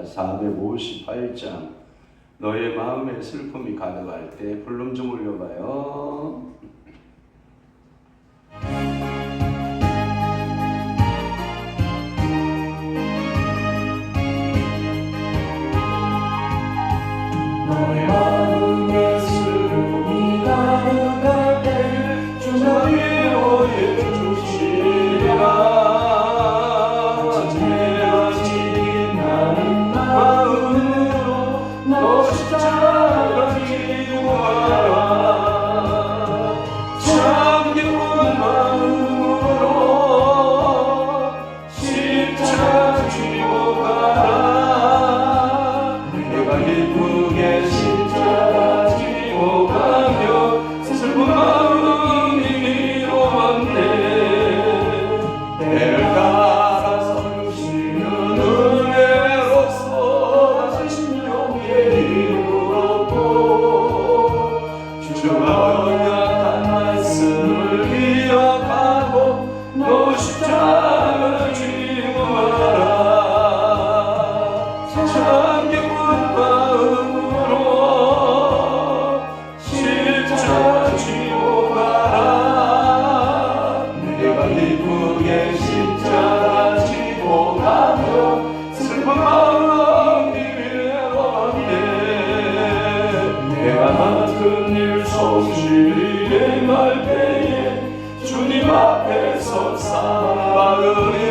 458장. 너의 마음에 슬픔이 가득할 때 볼륨 좀 올려봐요. 너의 마음에 슬픔이 가득할 때 주가 위로해 주시리라. 내어진 나는 마음으로 너 십자가 지고 가라. 잠겨온 마음으로 십자가 지고 가라. 내가 기쁘게 십자가 지고 가며 슬픈 마음이 위로받네. 때를 따라서 주시는 은혜로서 다시 신용의 힘을 얻고 주가 언약한 말씀을 기억하고 너 십자가 지고 가라. 잠겨온 마음으로 십자가 지고 가라. 내가 기쁘게 십자가 지고 가며 슬픈 마음이 위로하네. 내가 맡은 일 성실히 행할 때에 주님 앞에서 상받으네.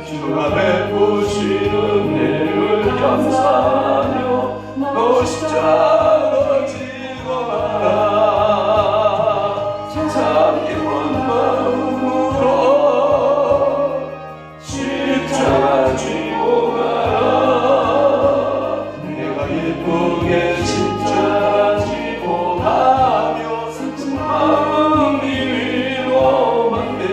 주가 베푸시는 은혜를 감사하며 너 십자가 지고 가라. 잠겨온 마음으로 십자가 지고 가라. 내가 예쁘게 십자가 지고 가며 슬픈 마음이 위로받네.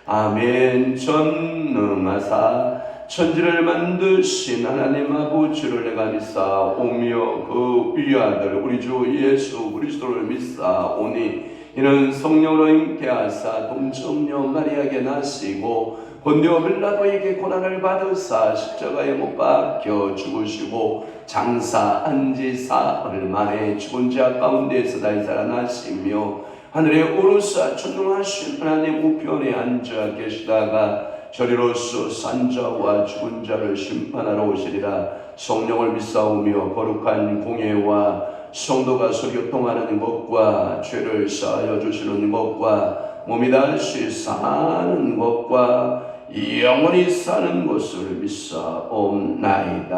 아멘. 전능하사 천지를 만드신 하나님 아버지를 내가 믿사오며 그 위아들 우리 주 예수 그리스도를 믿사오니 이는 성령으로 잉태하사 동정녀 마리아에게 나시고 본디오 빌라도에게 고난을 받으사 십자가에 못 박혀 죽으시고 장사한 지 사흘 만에 죽은 자 가운데서 다시 살아나시며 하늘에 오르사 전능하신 하나님 우편에 앉아 계시다가 저리로서 산자와 죽은 자를 심판하러 오시리라. 성령을 믿사오며 거룩한 공예와 성도가 소교통하는 것과 죄를 사하여 주시는 것과 몸이 다시 사는 것과 영원히 사는 것을 믿사옵나이다.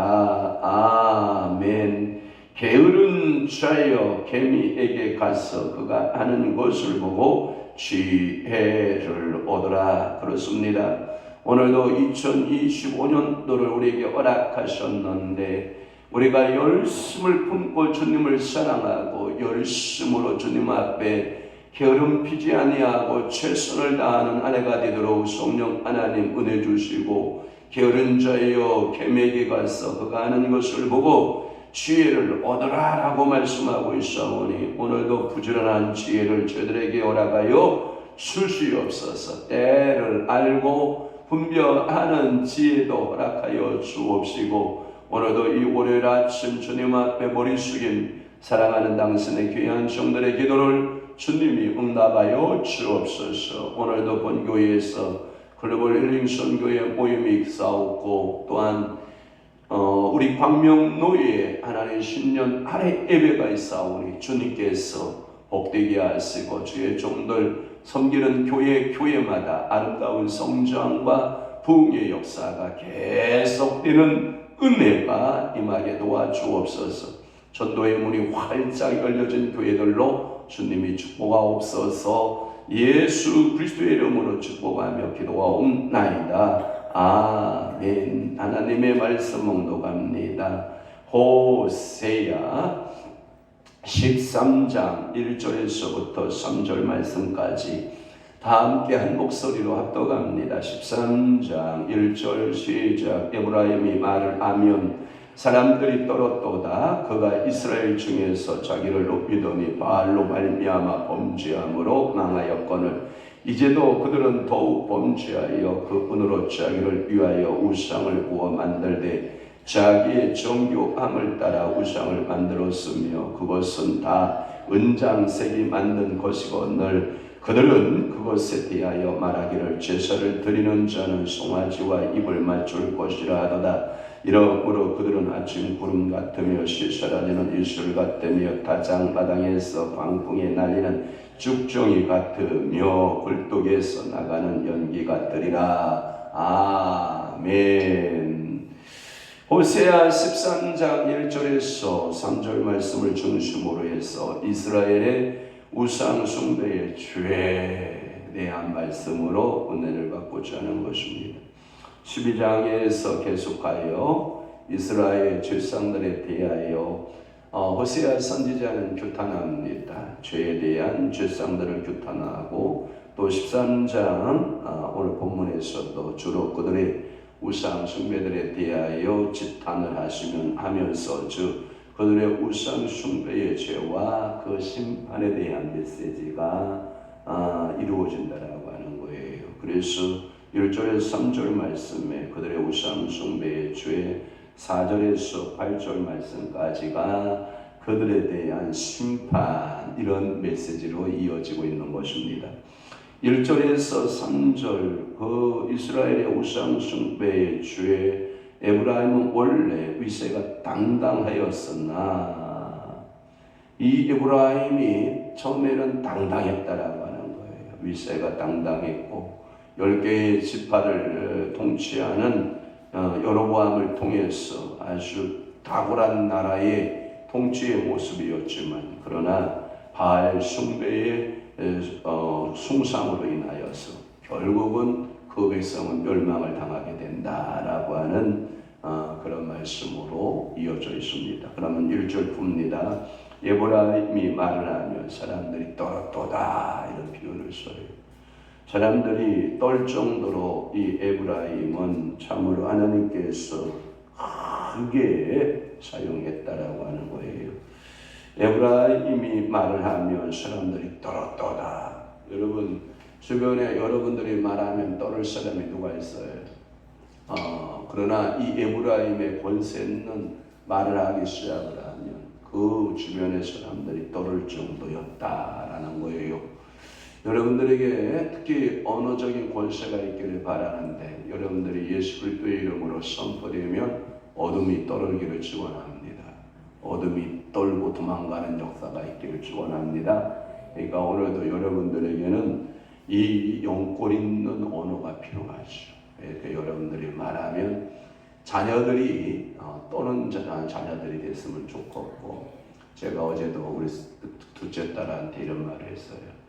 아멘. 게으른 자여 개미에게 가서 그가 하는 것을 보고 지혜를 얻으라. 그렇습니다. 오늘도 2025년도를 우리에게 허락하셨는데 우리가 열심을 품고 주님을 사랑하고 열심으로 주님 앞에 게으름 피지 아니하고 최선을 다하는 아내가 되도록 성령 하나님 은혜 주시고 게으른 자여 개미에게 가서 그가 하는 것을 보고 지혜를 얻으라 라고 말씀하고 있사오니 오늘도 부지런한 지혜를 저들에게 허락하여 주시옵소서. 때를 알고 분별하는 지혜도 허락하여 주옵시고 오늘도 이 월요일 아침 주님 앞에 머리 숙인 사랑하는 당신의 귀한 종들의 기도를 주님이 응답하여 주옵소서. 오늘도 본교회에서 글로벌 힐링 선교회 모임이 있사옵고 또한 우리 광명노예에 하나님의 신년 할애 예배가 있사오니 주님께서 복되게 하시고 주의 종들 섬기는 교회마다 아름다운 성장과 부흥의 역사가 계속되는 은혜가 임하게 도와주옵소서. 전도의 문이 활짝 열려진 교회들로 주님이 축복하옵소서. 예수 그리스도의 이름으로 축복하며 기도하옵나이다. 아멘. 하나님의 말씀 묵독합니다. 호세야 13장 1절에서부터 3절 말씀까지 다 함께 한 목소리로 합독합니다. 13장 1절 시작. 에브라임이 말을 하면 사람들이 떨었도다. 그가 이스라엘 중에서 자기를 높이더니 바알로 말미암아 범죄함으로 망하였거늘 이제도 그들은 더욱 범죄하여 그 은으로 자기를 위하여 우상을 구워 만들되 자기의 정교함을 따라 우상을 만들었으며 그것은 다 은장색이 만든 것이거늘 그들은 그것에 대하여 말하기를 제사를 드리는 자는 송아지와 입을 맞출 것이라 하도다. 이러므로 그들은 아침 구름 같으며 시사라지는 이슬 같으며 타작마당에서 광풍에 날리는 죽종이 같으며 굴뚝에서 나가는 연기 같으리라. 아멘. 호세아 13장 1절에서 3절 말씀을 중심으로 해서 이스라엘의 우상 숭배의 죄에 대한 말씀으로 은혜를 받고자 하는 것입니다. 12장에서 계속하여 이스라엘 죄상들에 대하여 호세아 선지자는 규탄합니다. 죄에 대한 죄상들을 규탄하고 또 13장 오늘 본문에서도 주로 그들의 우상 숭배들에 대하여 지탄을 하면서 즉 그들의 우상 숭배의 죄와 그 심판에 대한 메시지가 이루어진다라고 하는 거예요. 그래서 1절에서 3절 말씀에 그들의 우상 숭배의 죄, 4절에서 8절 말씀까지가 그들에 대한 심판, 이런 메시지로 이어지고 있는 것입니다. 1절에서 3절 그 이스라엘의 우상 숭배의 죄, 에브라임은 원래 위세가 당당하였으나 이 에브라임이 처음에는 당당했다라고 하는 거예요. 위세가 당당했고 10개의 지파를 통치하는 여로보암을 통해서 아주 탁월한 나라의 통치의 모습이었지만 그러나 바알 숭배의 숭상으로 인하여서 결국은 그 백성은 멸망을 당하게 된다라고 하는 그런 말씀으로 이어져 있습니다. 그러면 1절 봅니다. 에브라임이 말을 하면 사람들이 떨었도다, 이런 표현을 써요. 사람들이 떨 정도로 이 에브라임은 참으로 하나님께서 크게 사용했다라고 하는 거예요. 에브라임이 말을 하면 사람들이 떨었도다. 여러분 주변에 여러분들이 말하면 떨을 사람이 누가 있어요? 그러나 이 에브라임의 권세는 말을 하기 시작을 하면 그 주변의 사람들이 떨을 정도였다라는 거예요. 여러분들에게 특히 언어적인 권세가 있기를 바라는데 여러분들이 예수 그리스도의 이름으로 선포되면 어둠이 떨어지기를 축원합니다. 어둠이 떨고 도망가는 역사가 있기를 축원합니다. 그러니까 오늘도 여러분들에게는 이 영골 있는 언어가 필요하죠. 이렇게 여러분들이 말하면 자녀들이 떠는 자녀들이 됐으면 좋겠고, 제가 어제도 우리 둘째 딸한테 이런 말을 했어요.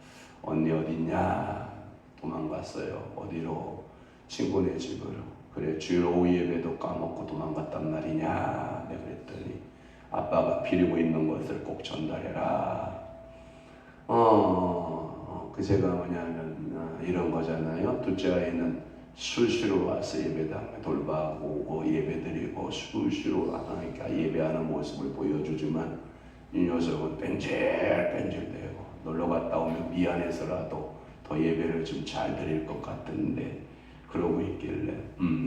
언니 어딨냐? 도망갔어요. 어디로? 친구네 집으로. 그래 주일 오후 예배도 까먹고 도망갔단 말이냐? 내가 그랬더니 아빠가 비리고 있는 것을 꼭 전달해라. 그 제가 뭐냐면 이런 거잖아요. 둘째 아이는 수시로 와서 예배당에 돌봐하고 오고 예배드리고 수시로 예배하는 모습을 보여주지만 이 녀석은 뺀질뺀질대고 놀러 갔다 오면 미안해서라도 더 예배를 좀 잘 드릴 것 같은데 그러고 있길래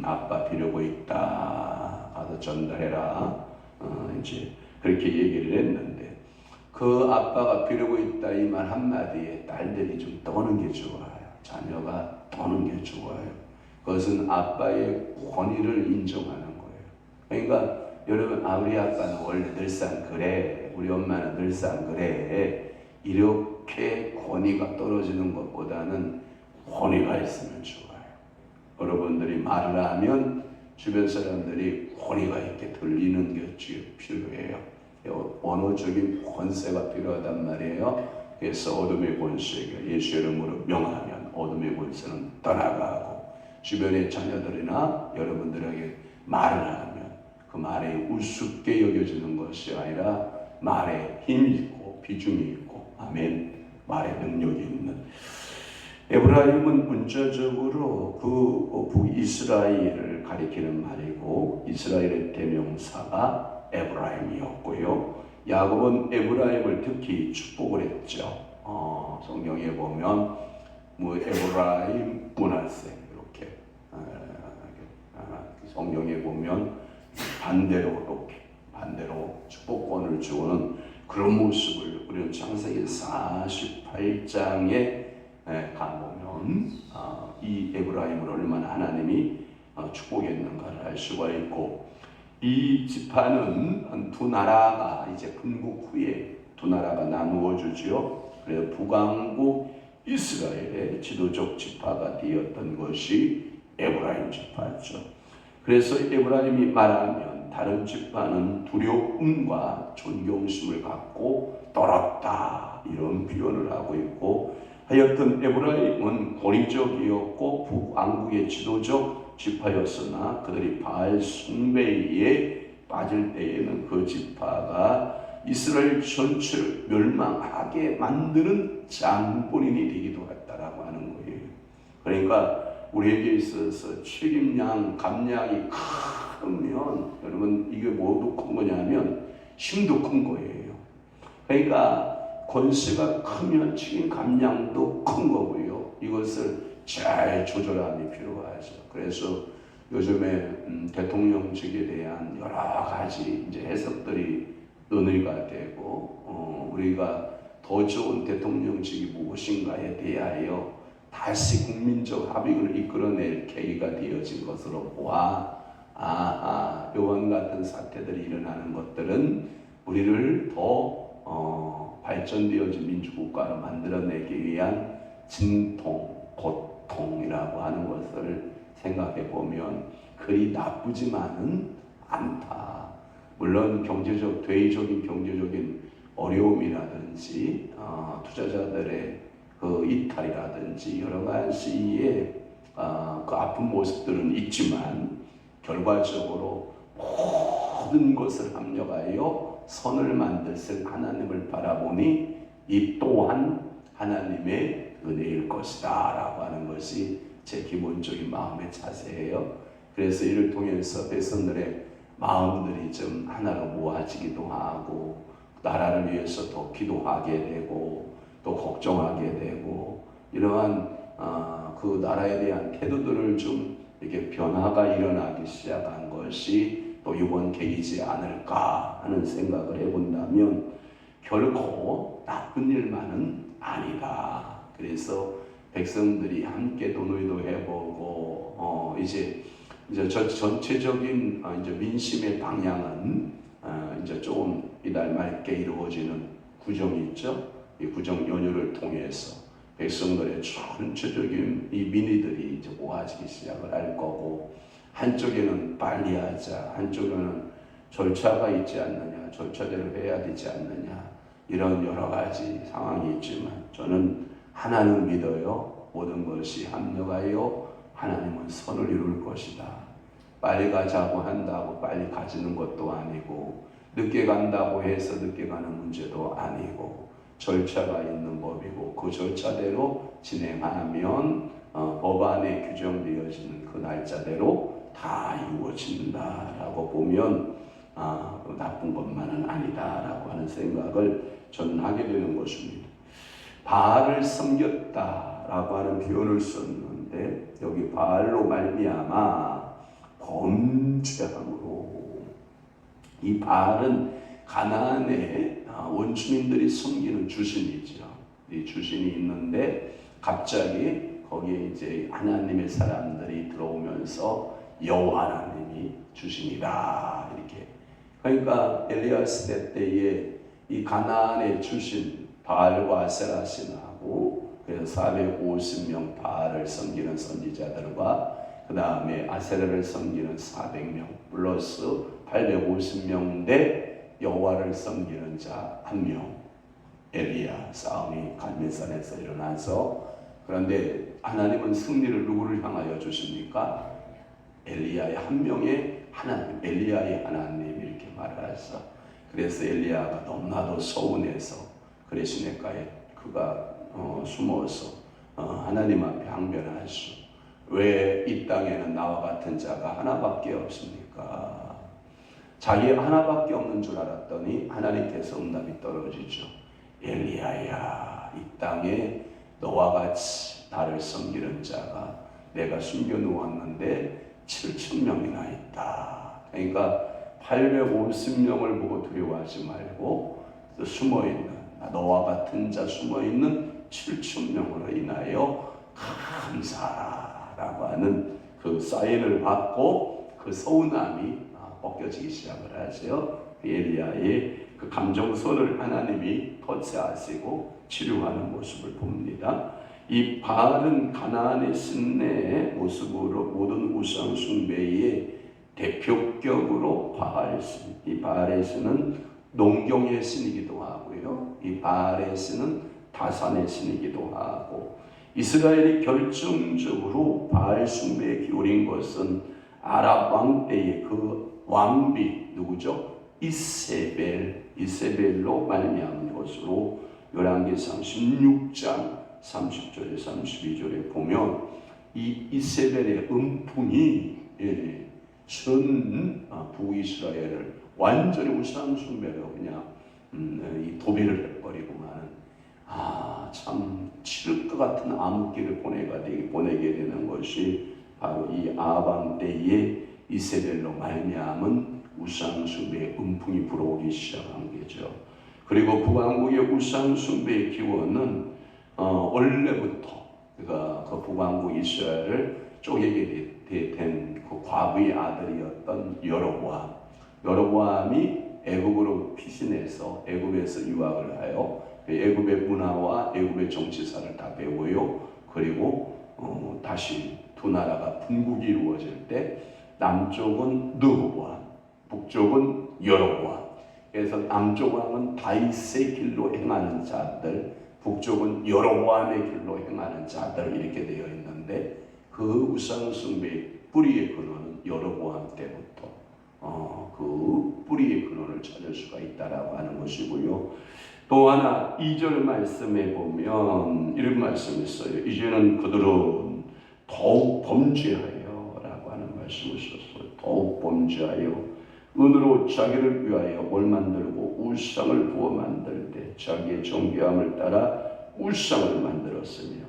아빠 비려고 있다. 가서 전달해라. 이제 그렇게 얘기를 했는데 그 아빠가 비려고 있다 이 말 한마디에 딸들이 좀 떠는 게 좋아요. 자녀가 떠는 게 좋아요. 그것은 아빠의 권위를 인정하는 거예요. 그러니까 여러분 우리 아빠는 원래 늘상 그래. 우리 엄마는 늘상 그래. 이렇게 권위가 떨어지는 것보다는 권위가 있으면 좋아요. 여러분들이 말을 하면 주변 사람들이 권위가 있게 들리는 게 필요해요. 언어적인 권세가 필요하단 말이에요. 그래서 어둠의 권세가 예수 이름으로 명하면 어둠의 권세는 떠나가고 주변의 자녀들이나 여러분들에게 말을 하면 그 말에 우습게 여겨지는 것이 아니라 말에 힘이 있고 비중이 있고 아멘, 말에 능력이 있는 에브라임은 문자적으로 그 북이스라엘을 가리키는 말이고 이스라엘의 대명사가 에브라임이었고요. 야곱은 에브라임을 특히 축복을 했죠. 성경에 보면 뭐 에브라임 문하세 이렇게 성경에 보면 반대로 이렇게 반대로 축복권을 주는 그런 모습을 우리는 창세기 48장에 가보면 이 에브라임을 얼마나 하나님이 축복했는가를 알 수가 있고, 이 지파는 두 나라가 이제 분국 후에 두 나라가 나누어지죠. 그래서 북왕국 이스라엘의 지도적 지파가 되었던 것이 에브라임 지파였죠. 그래서 에브라임이 말하면 다른 지파는 두려움과 존경심을 갖고 떨었다 이런 표현을 하고 있고, 하여튼 에브라임은 고리적이었고 북왕국의 지도적 지파였으나 그들이 바알 숭배에 빠질 때에는 그 지파가 이스라엘 전체를 멸망하게 만드는 장본인이 되기도 했다라고 하는 거예요. 그러니까 우리에게 있어서 책임량, 감량이 크면 여러분 이게 뭐도 큰 거냐면 힘도 큰 거예요. 그러니까 권세가 크면 책임 감량도 큰 거고요. 이것을 잘 조절함이 필요하죠. 그래서 요즘에 대통령직에 대한 여러 가지 이제 해석들이 논의가 되고 우리가 더 좋은 대통령직이 무엇인가에 대하여 다시 국민적 합의를 이끌어낼 계기가 되어진 것으로 보아 이와 같은 사태들이 일어나는 것들은 우리를 더 발전되어진 민주국가로 만들어내기 위한 진통, 고통이라고 하는 것을 생각해 보면 그리 나쁘지만은 않다. 물론 대의적인 경제적인 어려움이라든지 투자자들의 그 이탈이라든지 여러 가지의 그 아픈 모습들은 있지만 결과적으로 모든 것을 합력하여 선을 만드실 하나님을 바라보니 이 또한 하나님의 은혜일 것이다 라고 하는 것이 제 기본적인 마음의 자세예요. 그래서 이를 통해서 백성들의 마음들이 좀 하나로 모아지기도 하고 나라를 위해서 더 기도하게 되고 또 걱정하게 되고 이러한 그 나라에 대한 태도들을 좀 이렇게 변화가 일어나기 시작한 것이 또 이번 계기지 않을까 하는 생각을 해본다면 결코 나쁜 일만은 아니다. 그래서 백성들이 함께 논의도 해보고 이제 전체적인 이제 민심의 방향은 이제 조금 이달 말께 이루어지는 구정이 있죠. 이 구정 연휴를 통해서 백성들의 전체적인 이 민의들이 이제 모아지기 시작을 할 거고, 한쪽에는 빨리 하자, 한쪽에는 절차가 있지 않느냐, 절차대로 해야 되지 않느냐, 이런 여러 가지 상황이 있지만 저는 하나는 믿어요. 모든 것이 합력하여 하나님은 선을 이룰 것이다. 빨리 가자고 한다고 빨리 가지는 것도 아니고 늦게 간다고 해서 늦게 가는 문제도 아니고 절차가 있는 법이고 그 절차대로 진행하면 법안에 규정되어지는 그 날짜대로 다 이루어진다라고 보면 나쁜 것만은 아니다라고 하는 생각을 저는 하게 되는 것입니다. 바알을 섬겼다라고 하는 표현을 썼는데 여기 바알로 말미암아 범죄함으로, 이 바알은 가나안의 원주민들이 섬기는 주신이죠. 이 주신이 있는데 갑자기 거기에 이제 하나님의 사람들이 들어오면서 여호와 하나님이 주신이다 이렇게. 그러니까 엘리야 시대 때에 이 가나안의 주신 바알과 아세라 신하고 그래서 450명 바알을 섬기는 선지자들과 그 다음에 아세라를 섬기는 400명 플러스 850명 대 여호와를 섬기는 자 1명 엘리야 싸움이 갈멜산에서 일어나서, 그런데 하나님은 승리를 누구를 향하여 주십니까? 엘리야의 한 명의 하나님, 엘리야의 하나님 이렇게 말을 하셔. 그래서 엘리야가 너무나도 서운해서 그래 시냇가에 그가 숨어서 하나님 앞에 항변하시오. 왜 이 땅에는 나와 같은 자가 하나밖에 없습니까? 자기 하나밖에 없는 줄 알았더니 하나님께서 응답이 떨어지죠. 엘리야야, 이 땅에 너와 같이 나를 섬기는 자가 내가 숨겨놓았는데 7,000명이나 있다. 그러니까 850명을 보고 두려워하지 말고 숨어있는, 너와 같은 자 숨어있는 7,000명으로 인하여 감사라고 하는 그 사인을 받고 그 서운함이 벗겨지기 시작을 하죠. 엘리야의 그 감정선을 하나님이 터치하시고 치료하는 모습을 봅니다. 이 바알은 가나안의 신의 모습으로 모든 우상 숭배의 대표격으로 바알 신, 이 바알의 신은 농경의 신이기도 하고요. 이 바알의 신은 다산의 신이기도 하고, 이스라엘이 결정적으로 바알 숭배에 기울인 것은 아랍 왕 때의 그 왕비 누구죠? 이세벨로 말미암은 것으로 열왕기상 16장 30절에 32절에 보면 이 이세벨의 음풍이 전 북이스라엘을 완전히 우상 숭배로 그냥 이 도배를 해버리고만 참 치를 것 같은 암흑기를 보내게 되는 것이 바로 이 아방 때의 이세벨로 말미암은 우상 숭배의 음풍이 불어오기 시작한 거죠. 그리고 북왕국의 우상 숭배의 기원은 원래부터 그러니까 그 북왕국 이스라엘을 쪼개게 된 그 과부의 아들이었던 여로보암이 애굽으로 피신해서 애굽에서 유학을 하여 애굽의 문화와 애굽의 정치사를 다 배워요. 그리고 다시 두 나라가 분국이 이루어질 때 남쪽은 르호보암, 북쪽은 여로보암. 그래서 남쪽 왕은 다윗의 길로 행하는 자들, 북쪽은 여로보암의 길로 행하는 자들 이렇게 되어 있는데, 그 우상 숭배의 뿌리의 근원은 여로보암 때부터 그 뿌리의 근원을 찾을 수가 있다라고 하는 것이고요. 또 하나 2절 말씀에 보면 이런 말씀이 있어요. 이제는 그들은 더욱 범죄하여 라고 하는 말씀을 썼어요. 더욱 범죄하여 은으로 자기를 위하여 뭘 만들고 우상을 부어 만들 때 자기의 정교함을 따라 우상을 만들었으며,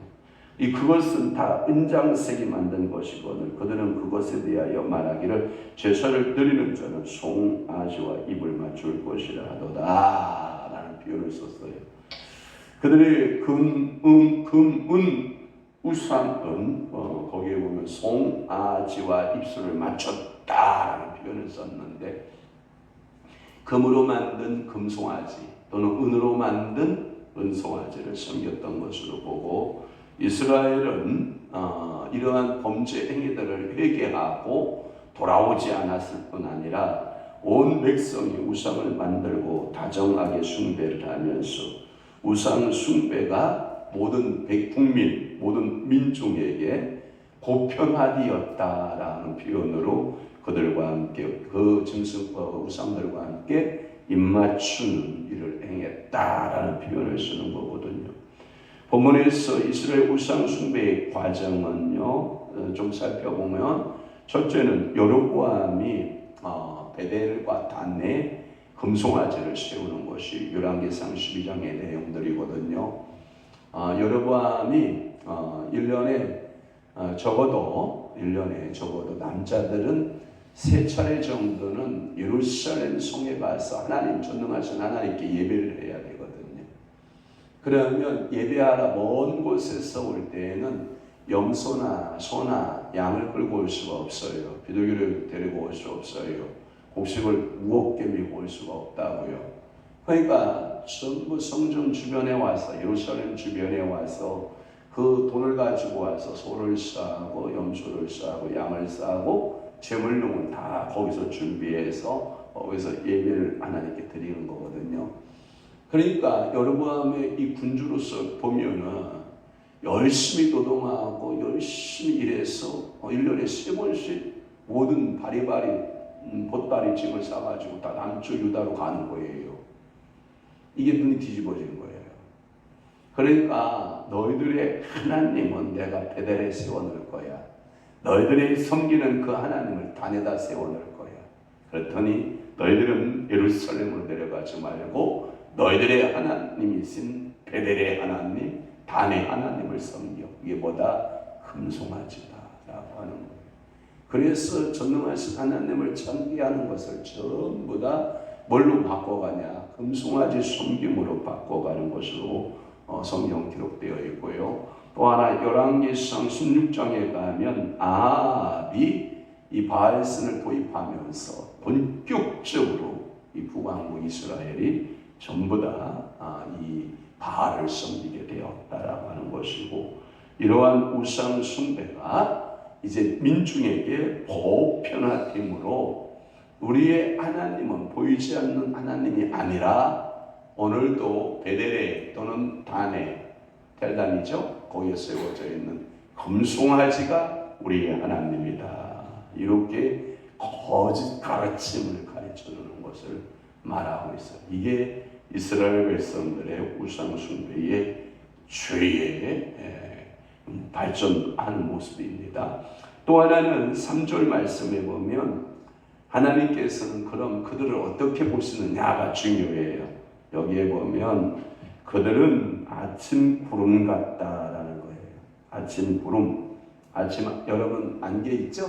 그것은 다 은장색이 만든 것이거늘 그들은 그것에 대하여 말하기를 제사를 드리는 자는 송아지와 입을 맞출 것이라 하도다 라는 표현을 썼어요. 그들의 금, 은, 우상은 거기에 보면 송아지와 입술을 맞췄다라는 표현을 썼는데, 금으로 만든 금송아지 또는 은으로 만든 은송아지를 섬겼던 것으로 보고, 이스라엘은 이러한 범죄 행위들을 회개하고 돌아오지 않았을 뿐 아니라 온 백성이 우상을 만들고 다정하게 숭배를 하면서 우상 숭배가 모든 국민, 모든 민중에게 보편화되었다라는 표현으로 그들과 함께 그 우상들과 함께 입맞추는 일을 행했다라는 표현을 쓰는 거거든요. 본문에서 이스라엘 우상 숭배의 과정은요, 좀 살펴보면 첫째는 여로보암이 베델과 단에 금송아지를 세우는 것이 열왕기상 12장의 내용들이거든요. 여로보암이 1년에 적어도 남자들은 3차례 정도는 예루살렘 성에 가서 하나님, 전능하신 하나님께 예배를 해야 되거든요. 그러면 예배하러 먼 곳에서 올 때에는 염소나 소나 양을 끌고 올 수가 없어요. 비둘기를 데리고 올 수 없어요. 곡식을 무겁게 메고 올 수가 없다고요. 그러니까 전부 성전 주변에 와서, 예루살렘 주변에 와서 그 돈을 가지고 와서 소를 싸고 염소를 싸고 양을 싸고 제물용은 다 거기서 준비해서 거기서 예배를 하나님께 드리는 거거든요. 그러니까 여로보암의 이 군주로서 보면은 열심히 노동하고 열심히 일해서 1년에 3번씩 모든 보따리 짐을 싸가지고 다 남쪽 유다로 가는 거예요. 이게 눈이 뒤집어지는 거예요. 그러니까 너희들의 하나님은 내가 베델에 세워놓을 거야. 너희들이 섬기는 그 하나님을 단에다 세워놓을 거야. 그랬더니 너희들은 예루살렘으로 내려가지 말고 너희들의 하나님이신 베델의 하나님, 단의 하나님을 섬겨. 이게 뭐다? 금송아지다라고 하는 거예요. 그래서 전능하신 하나님을 찬미하는 것을 전부 다 뭘로 바꿔가냐? 금송아지 섬김으로 바꿔가는 것으로 성경 기록되어 있고요. 또 하나 열왕기상 16장에 가면 아합이 이 바알신을 도입하면서 본격적으로 이 북왕국 이스라엘이 전부 다 이 바알을 섬기게 되었다라고 하는 것이고, 이러한 우상 숭배가 이제 민중에게 보편화됨으로 우리의 하나님은 보이지 않는 하나님이 아니라 오늘도 베델에 또는 단에, 텔단이죠, 거기에 세워져 있는 금송아지가 우리의 하나님이다, 이렇게 거짓 가르침을 가르쳐주는 것을 말하고 있어요. 이게 이스라엘 백성들의 우상 숭배의 죄의 발전하는 모습입니다. 또 하나는 3절 말씀에 보면 하나님께서는 그럼 그들을 어떻게 보시느냐가 중요해요. 여기에 보면 그들은 아침 구름 같다라는 거예요. 아침 구름. 아침, 여러분 안개 있죠?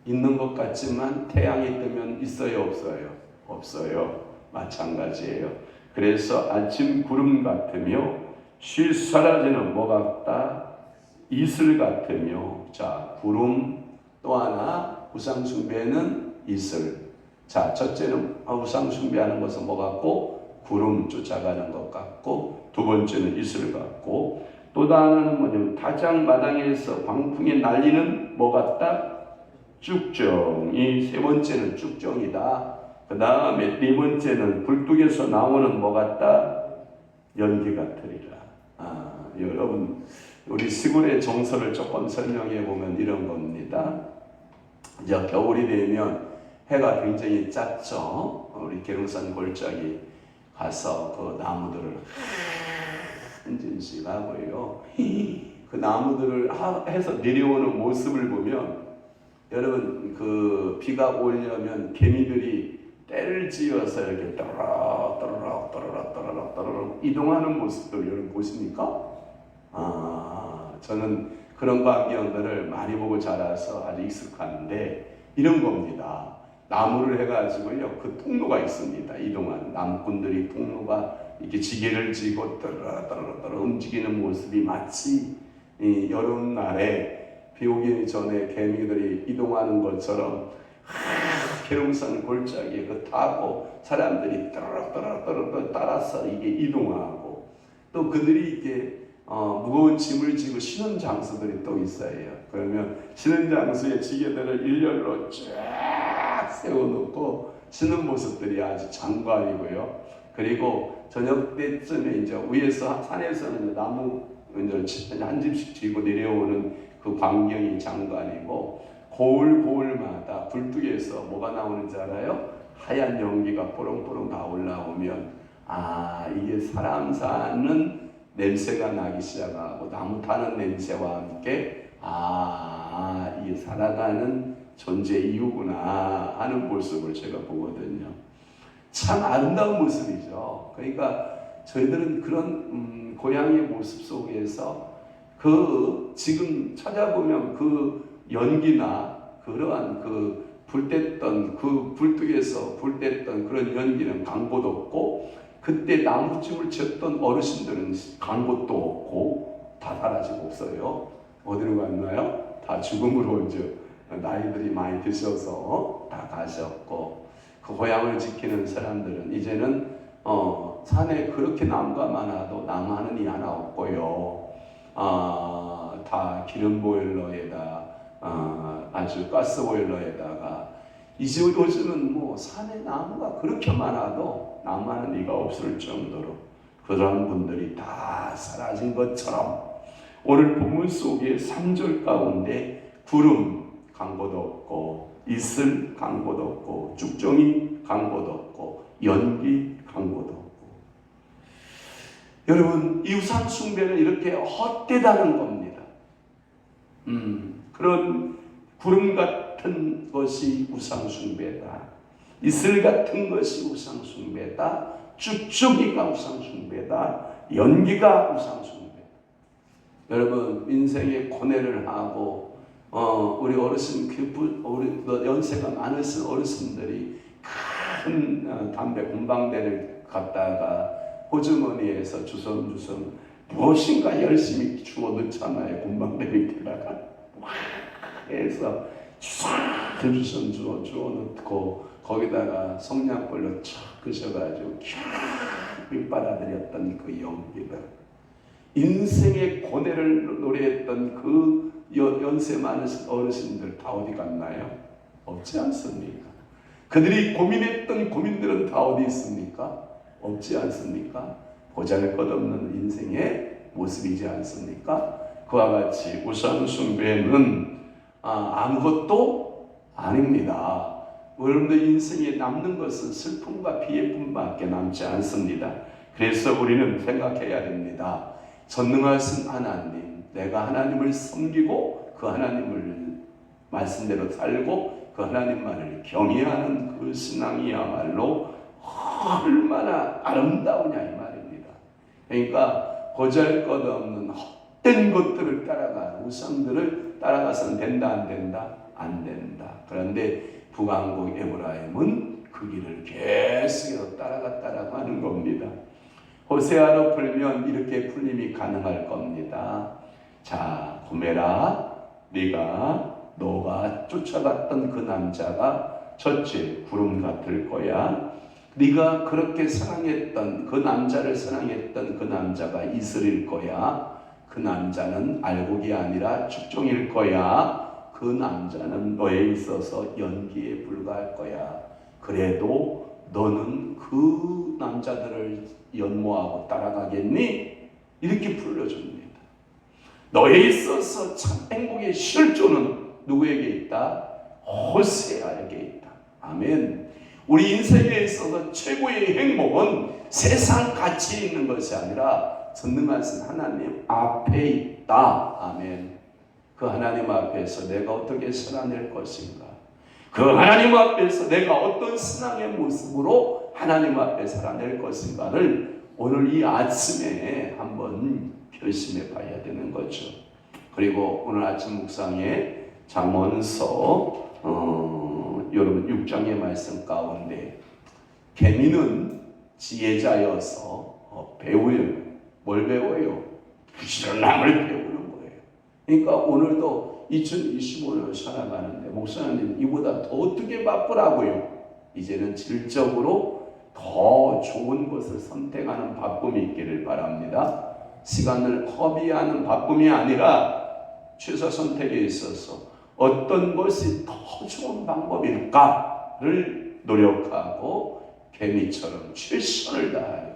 있는 것 같지만 태양이 뜨면 있어요, 없어요? 없어요. 마찬가지예요. 그래서 아침 구름 같으며 쉴 사라지는 뭐 같다? 이슬 같으며. 자, 구름. 또 하나 우상 숭배는 이슬. 자, 첫째는 우상 숭배하는 것은 뭐 같고? 구름 쫓아가는 것 같고, 두 번째는 이슬 같고, 또 하나는 뭐냐면 다장 마당에서 광풍이 날리는 뭐 같다? 쭉정이. 세 번째는 쭉정이다. 그 다음에 네 번째는 불뚝에서 나오는 뭐 같다? 연기 같으리라. 여러분, 우리 시골의 정서를 조금 설명해 보면 이런 겁니다. 이제 겨울이 되면 해가 굉장히 짰죠. 우리 계룡산 골짜기 가서 그 나무들을 한 진씩 하고요. 그 나무들을 해서 내려오는 모습을 보면, 여러분, 그 비가 오려면 개미들이 떼를 지어서 이렇게 떠르륵 이동하는 모습들 여러분 보십니까? 저는 그런 광경들을 많이 보고 자라서 아주 익숙한데, 이런 겁니다. 나무를 해가지고요, 그 통로가 있습니다. 이동하는 나무꾼들이 통로가 이렇게 지게를 지고 떠르륵 움직이는 모습이 마치 이 여름날에 비 오기 전에 개미들이 이동하는 것처럼 계룡산 골짜기에 그 타고 사람들이 떠르륵 따라서 이게 이동하고, 또 그들이 이렇게 무거운 짐을 지고 쉬는 장소들이 또 있어요. 그러면 쉬는 장소에 지게들을 일렬로 쫙 세워놓고 쉬는 모습들이 아주 장관이고요. 그리고 저녁 때쯤에 이제 위에서 산에서는 나무 이제 한 집씩 지고 내려오는 그 광경이 장관이고, 고을마다 불뚝에서 뭐가 나오는지 알아요? 하얀 연기가 뽀롱뽀롱 다 올라오면 이게 사람 사는 냄새가 나기 시작하고, 나무 타는 냄새와 함께 이게 살아가는 존재 이유구나 하는 모습을 제가 보거든요. 참 아름다운 모습이죠. 그러니까 저희들은 그런 고향의 모습 속에서 지금 찾아보면 그 연기나 그러한 그 불댔던 그 불뚝에서 불댔던 그런 연기는 간 곳 없고, 그때 나무집을 지었던 어르신들은 간 곳도 없고 다 사라지고 없어요. 어디로 갔나요? 다 죽음으로 이제 나이들이 많이 드셔서 다 가셨고, 그 고향을 지키는 사람들은 이제는 산에 그렇게 나무가 많아도 나무하는 이 하나 없고요. 다 기름 보일러에다 아주 가스 보일러에다가, 이제 요즘은 뭐 산에 나무가 그렇게 많아도 나무하는 이가 없을 정도로 그런 분들이 다 사라진 것처럼, 오늘 본문 속에 3절 가운데 구름 간 곳 없고, 이슬 간 곳 없고, 쭉정이 간 곳 없고, 연기 간 곳 없고. 여러분, 이 우상 숭배는 이렇게 헛되다는 겁니다. 그런 구름 같은 것이 우상 숭배다. 이슬 같은 것이 우상 숭배다. 쭉쭉이가 우상 숭배다. 연기가 우상 숭배다. 여러분 인생의 고뇌를 하고 우리 어르신 우리 연세가 많으신 어르신들이 큰 담배 공방대를 갖다가 호주머니에서 주섬주섬 무엇인가 열심히 주워 넣잖아요. 공방대 밑에다가 막 해서 주섬주섬 주워 넣고 거기다가 성냥불로 촥 끄셔가지고 캬 밑바라들였던 그 연기들, 인생의 고뇌를 노래했던 그 연세 많으신 어르신들 다 어디 갔나요? 없지 않습니까? 그들이 고민했던 고민들은 다 어디 있습니까? 없지 않습니까? 보잘것없는 인생의 모습이지 않습니까? 그와 같이 우상 숭배는 아무것도 아닙니다. 여러분들 인생에 남는 것은 슬픔과 비애뿐밖에 남지 않습니다. 그래서 우리는 생각해야 됩니다. 전능하신 하나님, 내가 하나님을 섬기고 그 하나님을 말씀대로 살고 그 하나님만을 경외하는 그 신앙이야말로 얼마나 아름다우냐 이 말입니다. 그러니까 보잘것없는 헛된 것들을 따라가 우상들을 따라가서는 된다 안 된다? 안 된다. 그런데 북왕국 에브라임은 그 길을 계속 따라갔다라고 하는 겁니다. 호세아로 풀면 이렇게 풀림이 가능할 겁니다. 자, 고메라, 너가 쫓아갔던 그 남자가 첫째 구름 같을 거야. 네가 그렇게 사랑했던 그 남자를 사랑했던 그 남자가 이슬일 거야. 그 남자는 알곡이 아니라 축종일 거야. 그 남자는 너에 있어서 연기에 불과할 거야. 그래도 너는 그 남자들을 연모하고 따라가겠니? 이렇게 불러줍니다. 너에 있어서 참 행복의 실조는 누구에게 있다? 호세아에게 있다. 아멘. 우리 인생에 있어서 최고의 행복은 세상 가치에 있는 것이 아니라 전능하신 하나님 앞에 있다. 아멘. 그 하나님 앞에서 내가 어떻게 살아낼 것인가? 그 하나님 앞에서 내가 어떤 신앙의 모습으로 하나님 앞에 살아낼 것인가를 오늘 이 아침에 한번 결심해 봐야 되는 거죠. 그리고 오늘 아침 묵상에 잠언서 여러분 6장의 말씀 가운데 개미는 지혜자여서 배워요. 뭘 배워요? 부지런함을 배우는 거예요. 그러니까 오늘도 2025년을 살아가는데 목사님 이보다 더 어떻게 바쁘라고요? 이제는 질적으로 더 좋은 것을 선택하는 바쁨이 있기를 바랍니다. 시간을 허비하는 바쁨이 아니라 최소 선택에 있어서 어떤 것이 더 좋은 방법일까를 노력하고 개미처럼 최선을 다하여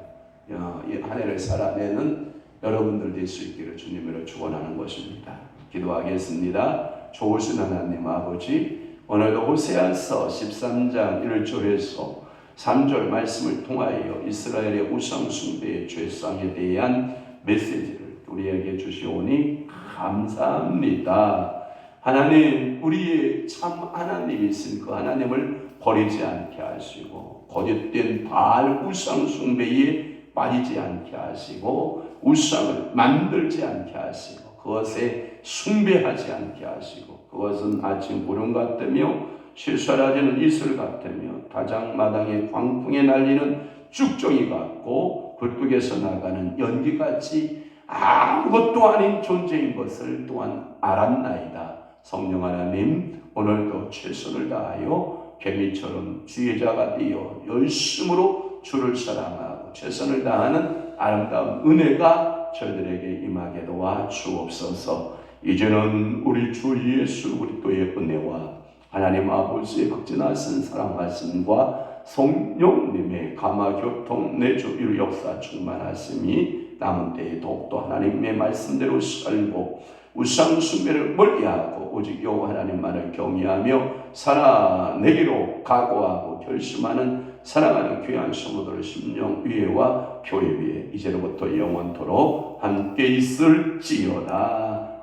이 한 해를 살아내는 여러분들 될 수 있기를 주님으로 축원하는 것입니다. 기도하겠습니다. 좋으신 하나님 아버지, 오늘도 호세아서 13장 1절에서 3절 말씀을 통하여 이스라엘의 우상 숭배의 죄상에 대한 메시지를 우리에게 주시오니 감사합니다. 하나님, 우리의 참 하나님이신 그 하나님을 버리지 않게 하시고 거짓된 바알 우상 숭배에 빠지지 않게 하시고 우상을 만들지 않게 하시고 그것에 숭배하지 않게 하시고 그것은 아침 구름 같으며 실사라지는 이슬 같으며 다장마당의 광풍에 날리는 쭉정이 같고 굴뚝에서 나가는 연기같이 아무것도 아닌 존재인 것을 또한 알았나이다. 성령 하나님, 오늘도 최선을 다하여 개미처럼 지혜자가 되어 열심으로 주를 사랑하고 최선을 다하는 아름다운 은혜가 저희들에게 임하게 도와 주옵소서. 이제는 우리 주 예수 그리스도의 은혜와 하나님 아버지의 극진하신 사랑하심과 성령님의 감화교통 내주 역사 충만하심이 남은 때에 더욱더 하나님의 말씀대로 살고 우상 숭배를 멀리하고 오직 여호와 하나님만을 경외하며 살아내기로 각오하고 결심하는 사랑하는 귀한 성도들 심령 위에와 교회 위에 이제로부터 영원토록 함께 있을지어다.